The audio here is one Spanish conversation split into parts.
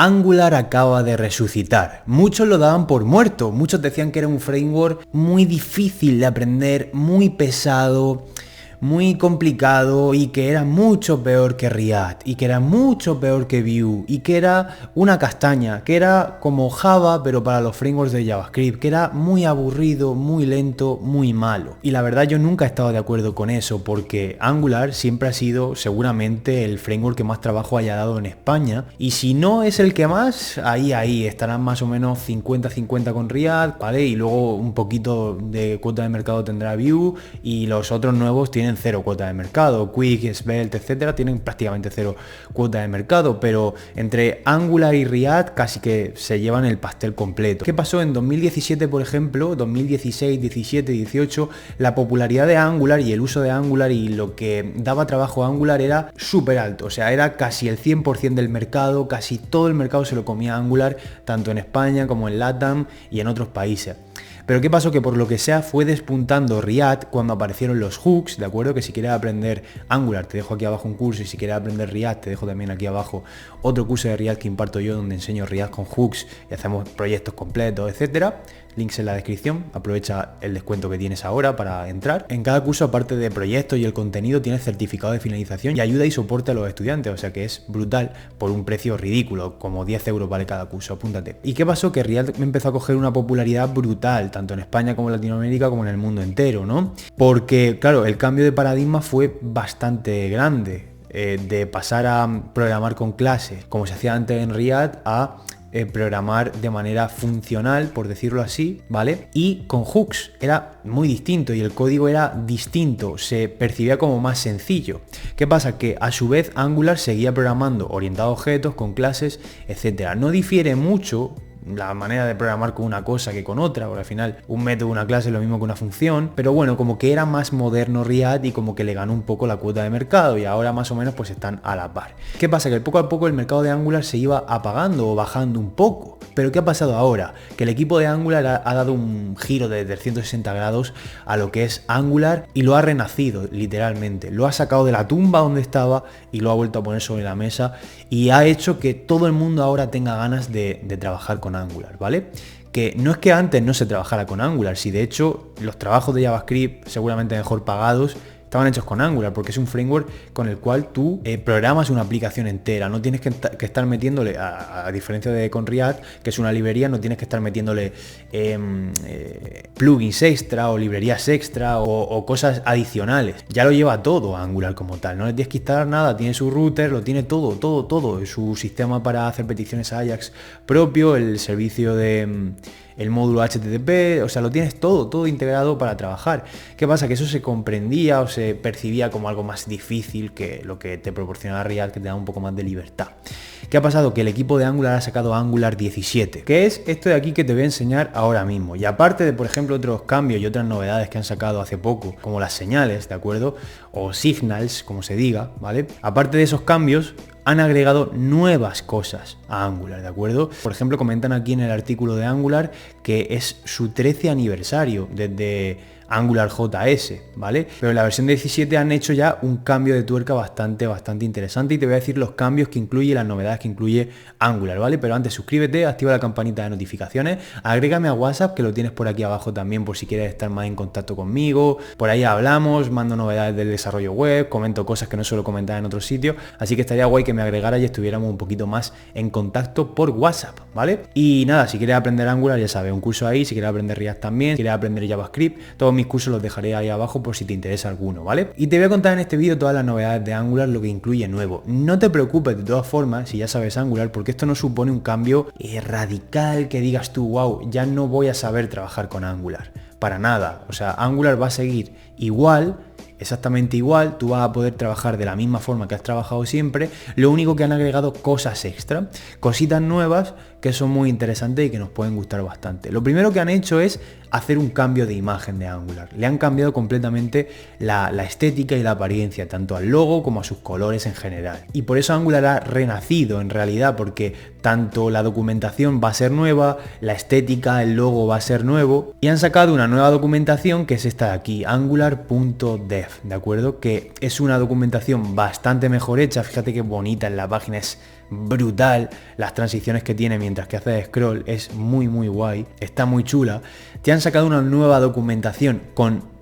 Angular acaba de resucitar. Muchos lo daban por muerto, muchos decían que era un framework muy difícil de aprender, muy pesado, muy complicado y que era mucho peor que React y que era mucho peor que Vue y que era una castaña, que era como Java pero para los frameworks de JavaScript, que era muy aburrido, muy lento, muy malo. Y la verdad yo nunca he estado de acuerdo con eso porque Angular siempre ha sido seguramente el framework que más trabajo haya dado en España y si no es el que más, ahí estarán más o menos 50-50 con React, ¿vale? Y luego un poquito de cuota de mercado tendrá Vue y los otros nuevos tienen cero cuota de mercado, Quick, Svelte, etcétera, tienen prácticamente cero cuota de mercado, pero entre Angular y React casi que se llevan el pastel completo. ¿Qué pasó en 2017, por ejemplo? 2016, 17, 18, la popularidad de Angular y el uso de Angular y lo que daba trabajo a Angular era súper alto, o sea, era casi el 100% del mercado, casi todo el mercado se lo comía Angular, tanto en España como en LATAM y en otros países. Pero ¿qué pasó? Que por lo que sea fue despuntando React cuando aparecieron los hooks, ¿de acuerdo? Que si quieres aprender Angular te dejo aquí abajo un curso y si quieres aprender React te dejo también aquí abajo otro curso de React que imparto yo donde enseño React con hooks y hacemos proyectos completos, etcétera. Links en la descripción, aprovecha el descuento que tienes ahora para entrar. En cada curso, aparte de proyectos y el contenido, tienes certificado de finalización y ayuda y soporte a los estudiantes, o sea que es brutal por un precio ridículo, como 10 euros vale cada curso, apúntate. ¿Y qué pasó? Que React me empezó a coger una popularidad brutal, tanto en España como en Latinoamérica como en el mundo entero, ¿no? Porque, claro, el cambio de paradigma fue bastante grande, de pasar a programar con clases, como se hacía antes en React, a programar de manera funcional, por decirlo así, ¿vale? Y con hooks era muy distinto y el código era distinto, se percibía como más sencillo. ¿Qué pasa? Que a su vez Angular seguía programando orientado a objetos, con clases, etcétera. No difiere mucho la manera de programar con una cosa que con otra, porque al final un método, una clase es lo mismo que una función, pero bueno, como que era más moderno React y como que le ganó un poco la cuota de mercado y ahora más o menos pues están a la par. ¿Qué pasa? Que poco a poco el mercado de Angular se iba apagando o bajando un poco, pero ¿qué ha pasado ahora? Que el equipo de Angular ha dado un giro de 360 grados a lo que es Angular y lo ha renacido literalmente, lo ha sacado de la tumba donde estaba y lo ha vuelto a poner sobre la mesa y ha hecho que todo el mundo ahora tenga ganas de trabajar con Angular, ¿vale? Que no es que antes no se trabajara con Angular, si de hecho los trabajos de JavaScript seguramente mejor pagados estaban hechos con Angular, porque es un framework con el cual tú programas una aplicación entera, no tienes que estar metiéndole, a diferencia de con React, que es una librería, no tienes que estar metiéndole plugins extra o librerías extra o cosas adicionales, ya lo lleva todo Angular como tal, no le tienes que instalar nada, tiene su router, lo tiene todo, su sistema para hacer peticiones a Ajax propio, el servicio de el módulo HTTP, o sea, lo tienes todo integrado para trabajar. ¿Qué pasa? Que eso se comprendía o se percibía como algo más difícil que lo que te proporcionaba React, que te da un poco más de libertad. ¿Qué ha pasado? Que el equipo de Angular ha sacado Angular 17, que es esto de aquí que te voy a enseñar ahora mismo. Y aparte de, por ejemplo, otros cambios y otras novedades que han sacado hace poco, como las señales, ¿de acuerdo? O signals, como se diga, ¿vale? Aparte de esos cambios, han agregado nuevas cosas a Angular, ¿de acuerdo? Por ejemplo, comentan aquí en el artículo de Angular que es su 13 aniversario desde Angular JS, ¿vale? Pero en la versión 17 han hecho ya un cambio de tuerca bastante interesante y te voy a decir los cambios que incluye y las novedades que incluye Angular, ¿vale? Pero antes suscríbete, activa la campanita de notificaciones, agrégame a WhatsApp, que lo tienes por aquí abajo también por si quieres estar más en contacto conmigo, por ahí hablamos, mando novedades del desarrollo web, comento cosas que no suelo comentar en otros sitios, así que estaría guay que me agregara y estuviéramos un poquito más en contacto por WhatsApp, ¿vale? Y nada, si quieres aprender Angular, ya sabes, un curso ahí, si quieres aprender React también, si quieres aprender JavaScript, todos mis cursos los dejaré ahí abajo por si te interesa alguno, ¿vale? Y te voy a contar en este vídeo todas las novedades de Angular, lo que incluye nuevo. No te preocupes de todas formas si ya sabes Angular, porque esto no supone un cambio radical que digas tú, wow, ya no voy a saber trabajar con Angular. Para nada, o sea, Angular va a seguir igual, exactamente igual, tú vas a poder trabajar de la misma forma que has trabajado siempre, lo único que han agregado cosas extra, cositas nuevas que son muy interesantes y que nos pueden gustar bastante. Lo primero que han hecho es hacer un cambio de imagen de Angular, le han cambiado completamente la estética y la apariencia, tanto al logo como a sus colores en general. Y por eso Angular ha renacido en realidad, porque tanto la documentación va a ser nueva, la estética, el logo va a ser nuevo, y han sacado una nueva documentación que es esta de aquí, angular.dev, ¿de acuerdo? Que es una documentación bastante mejor hecha, fíjate qué bonita en la página, es brutal. Las transiciones que tiene mientras que haces scroll es muy guay, está muy chula. Te han sacado una nueva documentación con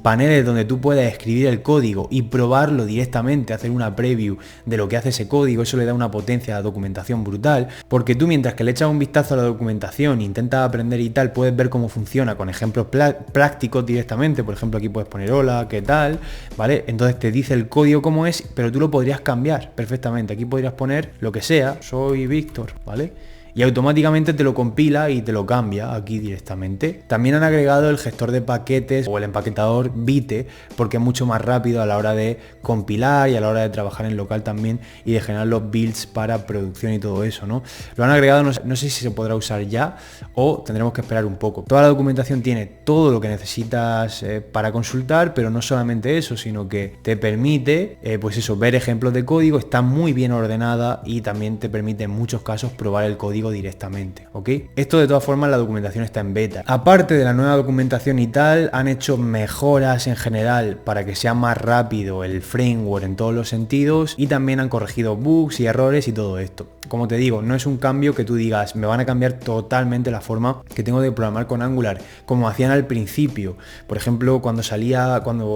paneles donde tú puedes escribir el código y probarlo directamente, hacer una preview de lo que hace ese código. Eso le da una potencia a la documentación brutal, porque tú mientras que le echas un vistazo a la documentación, intentas aprender y tal, puedes ver cómo funciona con ejemplos prácticos directamente. Por ejemplo, aquí puedes poner hola, ¿qué tal? ¿Vale? Entonces te dice el código cómo es, pero tú lo podrías cambiar perfectamente. Aquí podrías poner lo que sea, soy Víctor, ¿vale? Y automáticamente te lo compila y te lo cambia aquí directamente. También han agregado el gestor de paquetes o el empaquetador Vite, porque es mucho más rápido a la hora de compilar y a la hora de trabajar en local también y de generar los builds para producción y todo eso, ¿no? Lo han agregado, no sé si se podrá usar ya o tendremos que esperar un poco. Toda la documentación tiene todo lo que necesitas para consultar, pero no solamente eso, sino que te permite, pues eso, ver ejemplos de código, está muy bien ordenada y también te permite en muchos casos probar el código directamente, ¿ok? Esto de todas formas la documentación está en beta. Aparte de la nueva documentación y tal, han hecho mejoras en general para que sea más rápido el framework en todos los sentidos y también han corregido bugs y errores y todo esto. Como te digo, no es un cambio que tú digas, me van a cambiar totalmente la forma que tengo de programar con Angular, como hacían al principio. Por ejemplo, cuando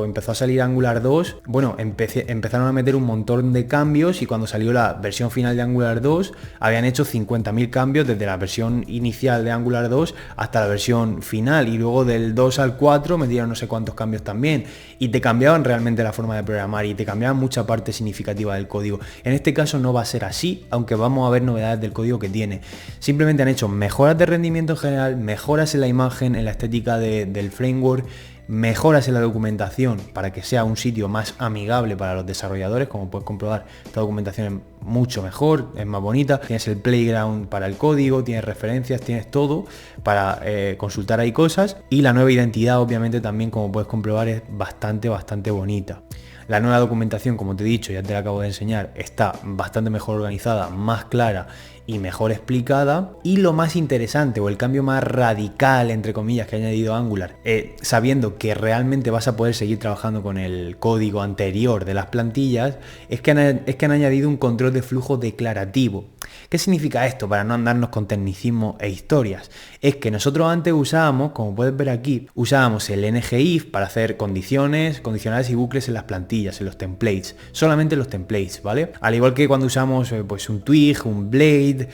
empezó a salir Angular 2, bueno, empezaron a meter un montón de cambios y cuando salió la versión final de Angular 2, habían hecho 50.000 cambios desde la versión inicial de Angular 2 hasta la versión final, y luego del 2 al 4 metieron no sé cuántos cambios también, y te cambiaban realmente la forma de programar y te cambiaban mucha parte significativa del código. En este caso no va a ser así, aunque vamos a ver novedades del código que tiene. Simplemente han hecho mejoras de rendimiento en general, mejoras en la imagen, en la estética del framework, mejoras en la documentación para que sea un sitio más amigable para los desarrolladores. Como puedes comprobar, esta documentación es mucho mejor, es más bonita, tienes el playground para el código, tienes referencias, tienes todo para consultar ahí cosas, y la nueva identidad obviamente también, como puedes comprobar, es bastante bonita. La nueva documentación, como te he dicho, ya te la acabo de enseñar, está bastante mejor organizada, más clara y mejor explicada. Y lo más interesante, o el cambio más radical, entre comillas, que ha añadido Angular, sabiendo que realmente vas a poder seguir trabajando con el código anterior de las plantillas, es que han añadido un control de flujo declarativo. ¿Qué significa esto? Para no andarnos con tecnicismo e historias. Es que nosotros antes usábamos, como puedes ver aquí, usábamos el ngIf para hacer condicionales y bucles en las plantillas, en los templates, solamente los templates, ¿vale? Al igual que cuando usamos pues un twig, un blade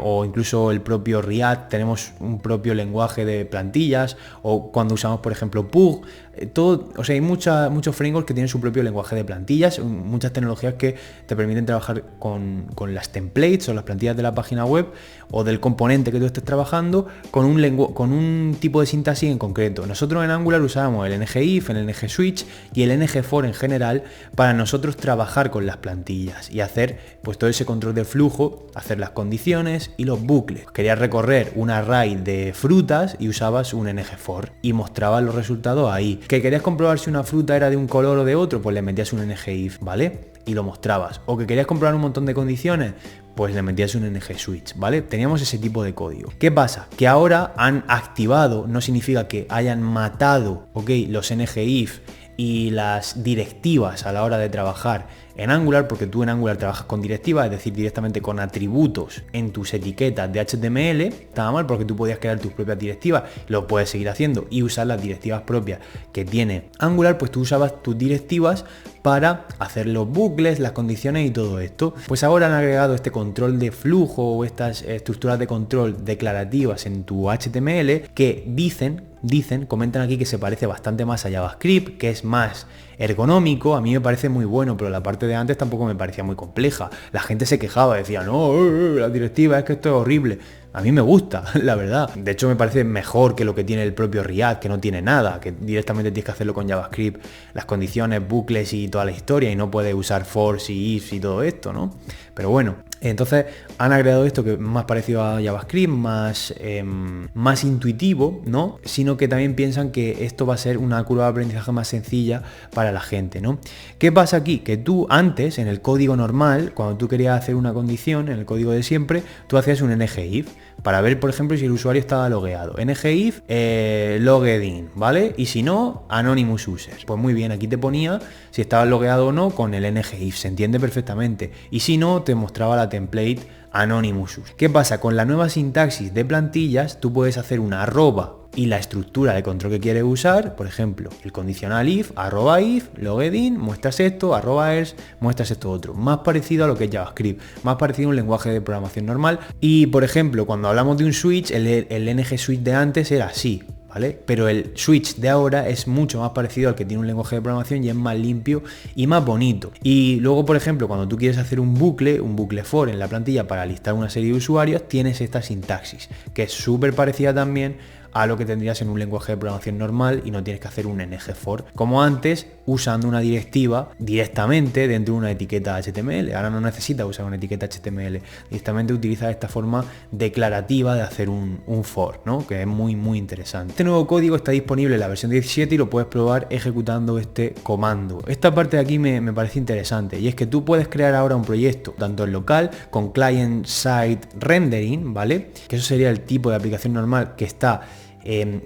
o incluso el propio React, tenemos un propio lenguaje de plantillas, o cuando usamos por ejemplo Pug, todo, o sea, hay muchos frameworks que tienen su propio lenguaje de plantillas, muchas tecnologías que te permiten trabajar con las templates o las plantillas de la página web o del componente que tú estés trabajando con un tipo de sintaxis en concreto. Nosotros en Angular usábamos el ngIf, el ngSwitch y el ngFor en general para nosotros trabajar con las plantillas y hacer pues todo ese control de flujo, hacer las condiciones y los bucles. Querías recorrer un array de frutas y usabas un ngFor y mostrabas los resultados ahí. ¿Que querías comprobar si una fruta era de un color o de otro? Pues le metías un ngIf, ¿vale? Y lo mostrabas. O que querías comprobar un montón de condiciones, pues le metías un ngSwitch, ¿vale? Teníamos ese tipo de código. ¿Qué pasa? Que ahora han activado, no significa que hayan matado, ¿ok?, los ngIf y las directivas a la hora de trabajar en Angular, porque tú en Angular trabajas con directivas, es decir, directamente con atributos en tus etiquetas de HTML. Estaba mal porque tú podías crear tus propias directivas, lo puedes seguir haciendo y usar las directivas propias que tiene Angular, pues tú usabas tus directivas para hacer los bucles, las condiciones y todo esto. Pues ahora han agregado este control de flujo o estas estructuras de control declarativas en tu HTML que comentan aquí que se parece bastante más a JavaScript, que es más ergonómico. A mí me parece muy bueno, pero la parte de antes tampoco me parecía muy compleja. La gente se quejaba, decía, no, la directiva, es que esto es horrible. A mí me gusta, la verdad. De hecho, me parece mejor que lo que tiene el propio React, que no tiene nada, que directamente tienes que hacerlo con JavaScript, las condiciones, bucles y toda la historia, y no puedes usar fors y ifs y todo esto, ¿no? Pero bueno, Entonces han agregado esto que es más parecido a JavaScript, más intuitivo, ¿no? Sino que también piensan que esto va a ser una curva de aprendizaje más sencilla para la gente, ¿no? ¿Qué pasa aquí? Que tú antes, en el código normal, cuando tú querías hacer una condición, en el código de siempre, tú hacías un ngIf para ver, por ejemplo, si el usuario estaba logueado. ngIf logged in, ¿vale? Y si no, anonymous user. Pues muy bien, aquí te ponía si estabas logueado o no con el ngIf, se entiende perfectamente. Y si no, te mostraba la template anonymous user. ¿Qué pasa? Con la nueva sintaxis de plantillas, tú puedes hacer una arroba y la estructura de control que quieres usar, por ejemplo, el condicional if, arroba if, logged in, muestras esto, arroba else, muestras esto otro. Más parecido a lo que es JavaScript, más parecido a un lenguaje de programación normal. Y, por ejemplo, cuando hablamos de un switch, el ng switch de antes era así, ¿vale? Pero el switch de ahora es mucho más parecido al que tiene un lenguaje de programación y es más limpio y más bonito. Y luego, por ejemplo, cuando tú quieres hacer un bucle for en la plantilla para listar una serie de usuarios, tienes esta sintaxis, que es súper parecida también a lo que tendrías en un lenguaje de programación normal y no tienes que hacer un ng for como antes, usando una directiva directamente dentro de una etiqueta HTML. Ahora no necesitas usar una etiqueta HTML, directamente utilizas esta forma declarativa de hacer un for, ¿no? Que es muy interesante. Este nuevo código está disponible en la versión 17 y lo puedes probar ejecutando este comando. Esta parte de aquí me parece interesante, y es que tú puedes crear ahora un proyecto tanto en local con client side rendering, ¿vale? Que eso sería el tipo de aplicación normal que está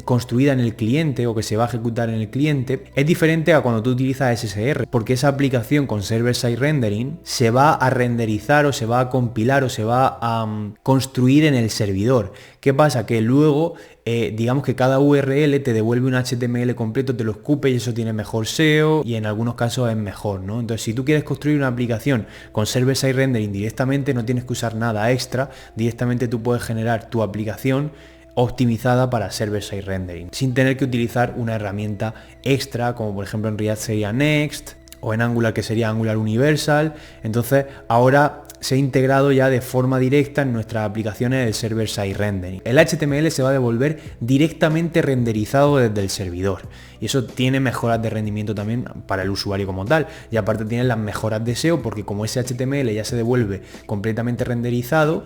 construida en el cliente o que se va a ejecutar en el cliente. Es diferente a cuando tú utilizas SSR, porque esa aplicación con server-side rendering se va a renderizar o se va a compilar o se va a construir en el servidor. ¿Qué pasa? Que luego digamos que cada URL te devuelve un HTML completo, te lo escupe y eso tiene mejor SEO y en algunos casos es mejor, ¿no? Entonces, si tú quieres construir una aplicación con server-side rendering directamente, no tienes que usar nada extra, directamente tú puedes generar tu aplicación optimizada para server-side rendering, sin tener que utilizar una herramienta extra, como por ejemplo en React sería Next, o en Angular que sería Angular Universal. Entonces ahora se ha integrado ya de forma directa en nuestras aplicaciones el server-side rendering. El HTML se va a devolver directamente renderizado desde el servidor, y eso tiene mejoras de rendimiento también para el usuario como tal, y aparte tiene las mejoras de SEO, porque como ese HTML ya se devuelve completamente renderizado,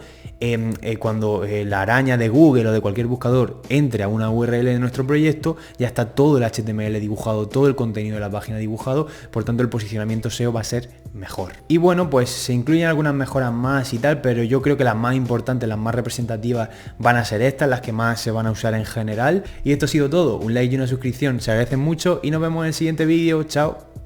cuando la araña de Google o de cualquier buscador entre a una URL de nuestro proyecto, ya está todo el HTML dibujado, todo el contenido de la página dibujado, por tanto el posicionamiento SEO va a ser mejor. Y bueno, pues se incluyen algunas mejoras más y tal, pero yo creo que las más importantes, las más representativas van a ser estas, las que más se van a usar en general. Y esto ha sido todo, un like y una suscripción se agradecen mucho y nos vemos en el siguiente vídeo. Chao.